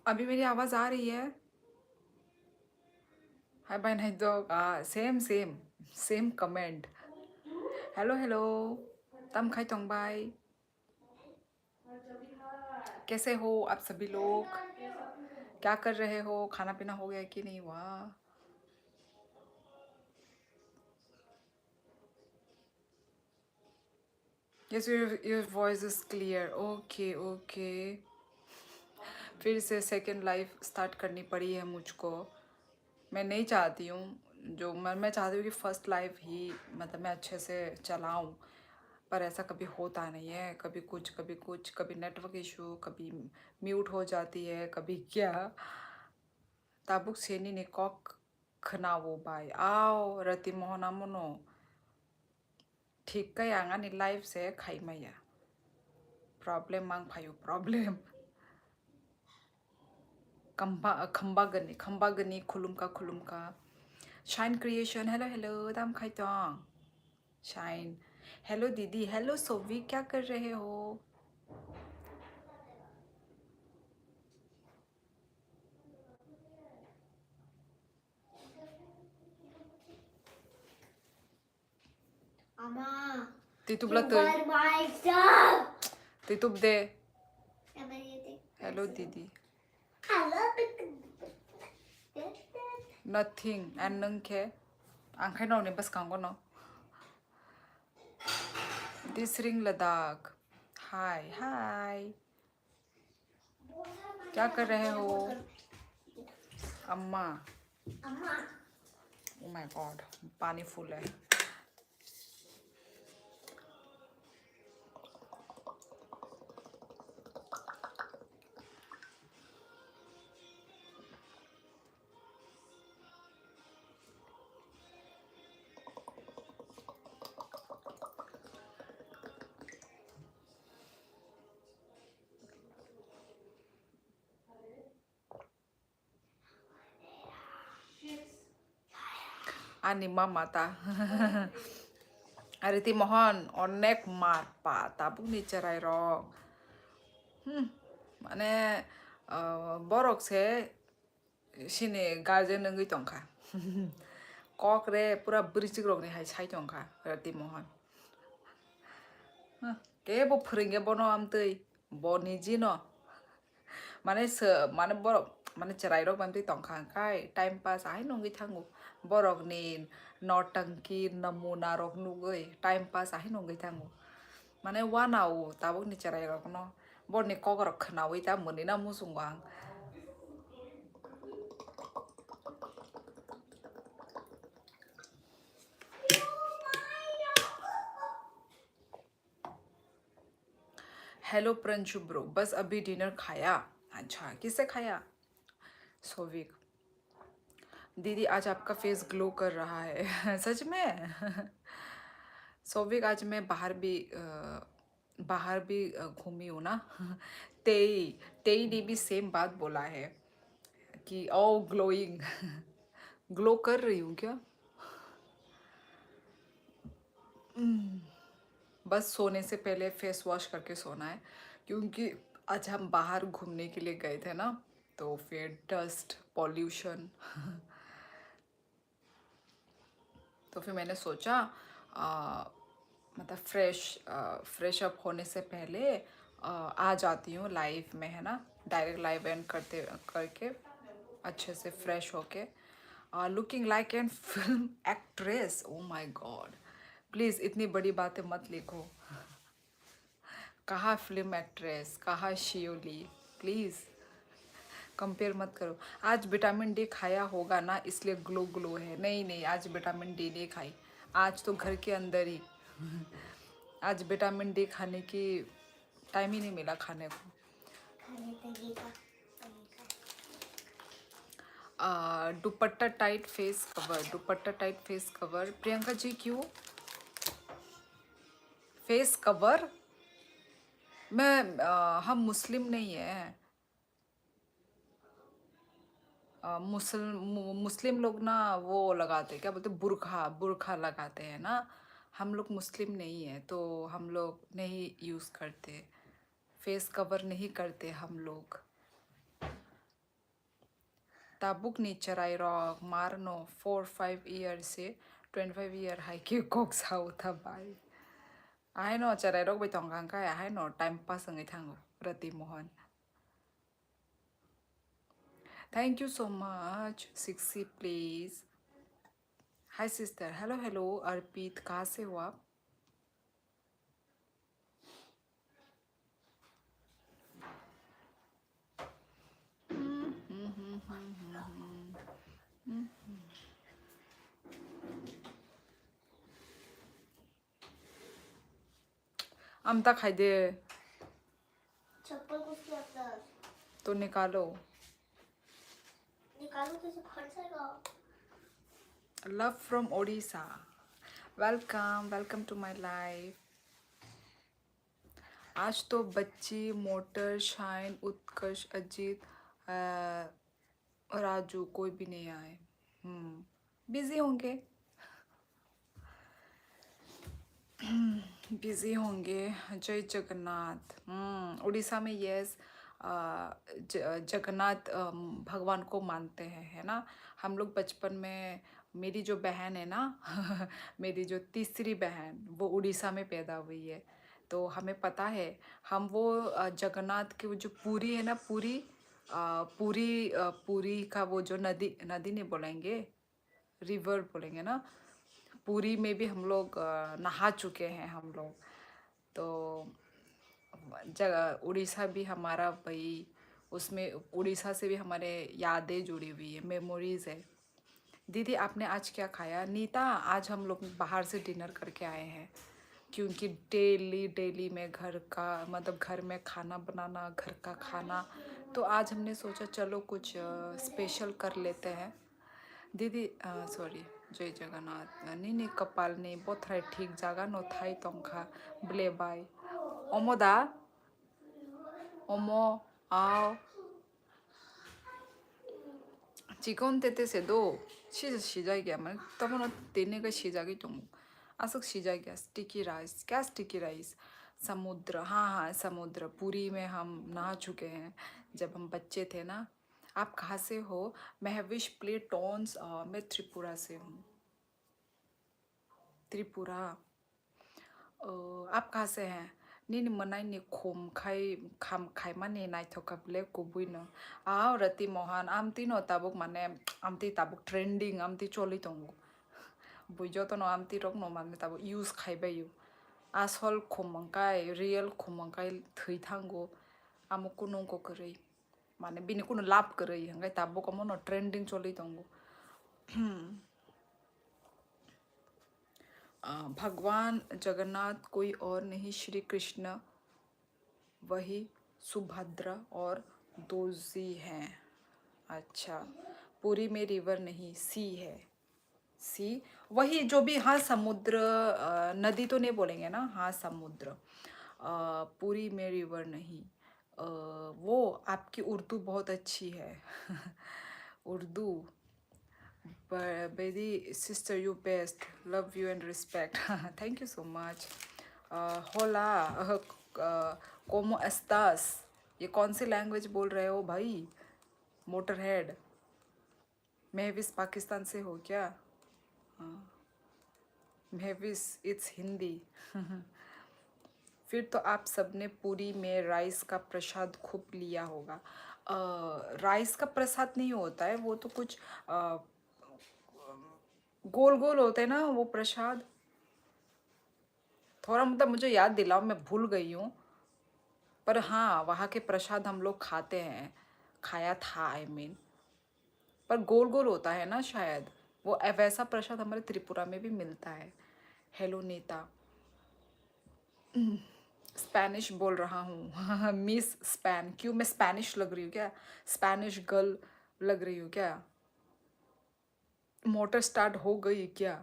अभी मेरी आवाज आ रही है? हाय बाय नहीं तो same same same comment. Hello hello, तम खाई तोंग बाय। कैसे हो आप सभी लोग? क्या कर रहे हो? खाना पीना हो गया कि नहीं हुआ? Yes, your voice is clear. Okay okay. फिर से सेकंड लाइफ स्टार्ट करनी पड़ी है मुझको। मैं नहीं चाहती हूँ, जो मैं चाहती हूँ कि फर्स्ट लाइफ ही मतलब मैं अच्छे से चलाऊँ, पर ऐसा कभी होता नहीं है। कभी कुछ कभी कुछ, कभी नेटवर्क इशू, कभी म्यूट हो जाती है, कभी क्या। tabuk seni ni kok kenawo bay ao rati mohona mono ठीक kaya nga ni live se khai maya problem mang phayu problem khamba gani khulum ka shine creation hello hello dam khai tong shine hello दीदी hello सोवी क्या कर रहे हो? Ama, तितुब you लतई buy my stuff. तितुब दे Am I eating? हेलो दीदी I love it. nothing and nung ke ang khai no ne bas kang no this ring Ladakh हाय हाय क्या कर रहे हो? अम्मा Ama. ओ माय गॉड पानी फुल है। Anima mata Ariti mohon onek marpa tabuk ni cerai rok mane borok se sini garden nungui tongka kok re pura berisik rok ni hai sai tongka Ariti mohon ke bo phringe bono amtei bo niji no mane se mane borok mane cerai rok bantu tongka kai time pass ai nungui thangu borok ni notangki namuna rok nugui time pass ai nungui thangu mane wanau tabuk ni cerai rok no bor ni kok rok khnawi ta muni na musungwang hello Pranshu bro बस अभी dinner खाया। अच्छा किससे खाया? सोविक दीदी आज आपका face glow कर रहा है सच में सोविक आज मैं बाहर भी घूमी हूँ ना तेई तेई ने भी सेम बात बोला है कि ओ ग्लोइंग ग्लो कर रही हूँ क्या? बस सोने से पहले फेस वॉश करके सोना है क्योंकि आज हम बाहर घूमने के लिए गए थे ना, तो फिर डस्ट पॉल्यूशन तो फिर मैंने सोचा मतलब फ्रेश अप होने से पहले आ जाती हूँ लाइव में, है ना, डायरेक्ट लाइव एंड करके अच्छे से फ्रेश होके looking like an film actress. Oh my God please इतनी बड़ी बातें मत लिखो। कहाँ फिल्म एक्ट्रेस, कहाँ शियोली, प्लीज़ कंपेयर मत करो। आज विटामिन डी खाया होगा ना इसलिए ग्लो ग्लो है। नहीं नहीं आज विटामिन डी नहीं खाई, आज तो घर के अंदर ही आज विटामिन डी खाने की टाइम ही नहीं मिला खाने को। दुपट्टा टाइट फेस कवर, दुपट्टा tight face cover. Priyanka ji क्यों फेस कवर? मैं हम मुस्लिम नहीं है। मुस्लिम लोग ना वो लगाते हैं, क्या बोलते हैं, बुर्खा बुर्खा लगाते हैं ना। हम लोग मुस्लिम नहीं है तो हम लोग नहीं यूज़ करते, फेस कवर नहीं करते हम लोग। Tabuk ni charai rok marno 4-5 years se 25 year hai ki kok sao tha bai. Ai no charai rok bai tong kang kai ai no time pass ngai thang Prati Mohan. Thank you so much. 60 please. Hi sister. Hello hello Arpit कहाँ से हो आप? अमता खाई दे चप्पल किसके अंदर तो निकालो. निकालो कैसे फट जाएगा Love from Odisha. Welcome, welcome to my life. आज तो बच्ची मोटर शाइन उत्कर्ष अजीत राजू कोई भी नहीं आए. बिजी होंगे. बिजी होंगे. जय जगन्नाथ. उड़ीसा में यस जगन्नाथ भगवान को मानते हैं है ना. हम लोग बचपन में मेरी जो बहन है ना मेरी जो तीसरी बहन वो उड़ीसा में पैदा हुई है तो हमें पता है. हम वो जगन्नाथ की वो जो पूरी है ना पूरी का वो जो नदी नदी नहीं बोलेंगे रिवर बोलेंगे ना. पूरी में भी हम लोग नहा चुके हैं हम लोग. तो जगह उड़ीसा भी हमारा भाई उसमें उड़ीसा से भी हमारे यादें जुड़ी हुई है मेमोरीज है. दीदी आपने आज क्या खाया? नीता आज हम लोग बाहर से डिनर करके आए हैं क्योंकि डेली डेली में घर का मतलब घर में खाना बनाना घर का खाना तो आज हमने सोचा चलो कुछ स्पेशल कर लेते हैं. दीदी सॉरी जय जगन्नाथ नी कपाल ने बोथराय ठीक जागा नो थाई तंखा ब्ले बाय ओमोदा ओमो आओ 지금 때때세도 시작이야 말 तब देने का 시작이 좀 आसक 시작이야. स्टिकी राइस क्या स्टिकी राइस समुद्र. हाँ हाँ समुद्र पूरी में हम नहा चुके हैं जब हम बच्चे थे ना. आप कहाँ से हो? महविश प्ले टोन्स मैं त्रिपुरा से हूँ. त्रिपुरा. आप कहाँ से हैं? नी मनाई नी खोम खाई माने नाई थोका ब्ले को बुइनो आओ रति मोहन आमती नो ताबुक माने आमती ताबुक ट्रेंडिंग आमती चोली तंगु बुइजो तो नो आमती रोक नो माने ताबुक यूज खाई बायु आसल खोमंकाय रियल खोमंकाय थै थांगो आमुकु नंको करई माने बिनि कुनो लाभ करई हंगाय ताबुक मनो ट्रेंडिंग चोली तंगु. भगवान जगन्नाथ कोई और नहीं श्री कृष्ण वही सुभद्रा और दोजी हैं. अच्छा पूरी में रिवर नहीं सी है. सी वही जो भी हाँ समुद्र नदी तो नहीं बोलेंगे ना. हाँ समुद्र. पूरी में रिवर नहीं. वो आपकी उर्दू बहुत अच्छी है Urdu. Baby sister you best love you and respect. Thank you so much. Hola como estás? ये कौन सी लैंग्वेज बोल रहे हो भाई? Motor head. महविस पाकिस्तान से हो क्या? महविस इट्स हिंदी. फिर तो आप सबने पूरी में राइस का प्रसाद खूब लिया होगा. राइस का प्रसाद नहीं होता है वो तो कुछ गोल गोल होते हैं ना वो प्रसाद. थोड़ा मतलब मुझे याद दिलाओ मैं भूल गई हूँ पर हाँ वहाँ के प्रसाद हम लोग खाते हैं खाया था आई मीन पर गोल गोल होता है ना शायद वो वैसा प्रसाद हमारे त्रिपुरा में भी मिलता है. हेलो नीता. स्पेनिश बोल रहा हूँ मिस स्पैन. क्यों मैं स्पेनिश लग रही हूँ क्या? स्पेनिश गर्ल लग रही हूँ क्या? मोटर स्टार्ट हो गई क्या?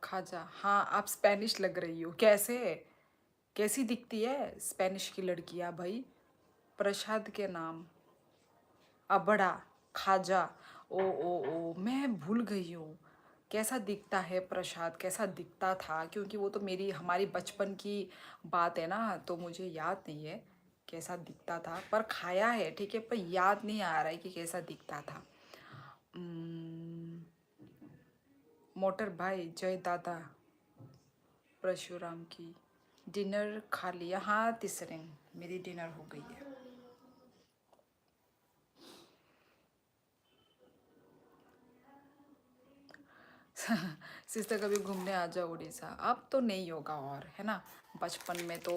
खाजा. हाँ आप स्पेनिश लग रही हो. कैसे? कैसी दिखती है स्पेनिश की लड़कियां भाई? प्रसाद के नाम, अबड़ा, खाजा। ओ ओ ओ, मैं भूल गई हूँ कैसा दिखता है प्रसाद, कैसा दिखता था, क्योंकि वो तो मेरी हमारी बचपन की बात है ना, तो मुझे याद नहीं है कैसा दिखता था, पर खाया है ठीक है, पर याद नहीं आ रहा है कि कैसा दिखता था। मोटर भाई जय दादा परशुराम की। डिनर खा लिया? हाँ तिसरिंग, मेरी डिनर हो गई है। सिस्टर कभी घूमने आ जाओ उड़ीसा। अब तो नहीं होगा, और है ना, बचपन में तो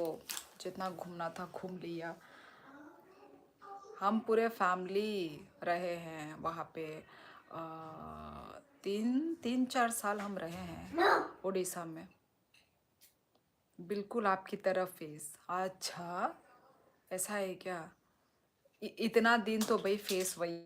जितना घूमना था घूम लिया। हम पूरे फैमिली रहे हैं वहाँ पे। 3-4 साल हम रहे हैं उड़ीसा में। बिल्कुल आपकी तरफ फेस। अच्छा, ऐसा है क्या? इतना दिन तो भाई फेस वही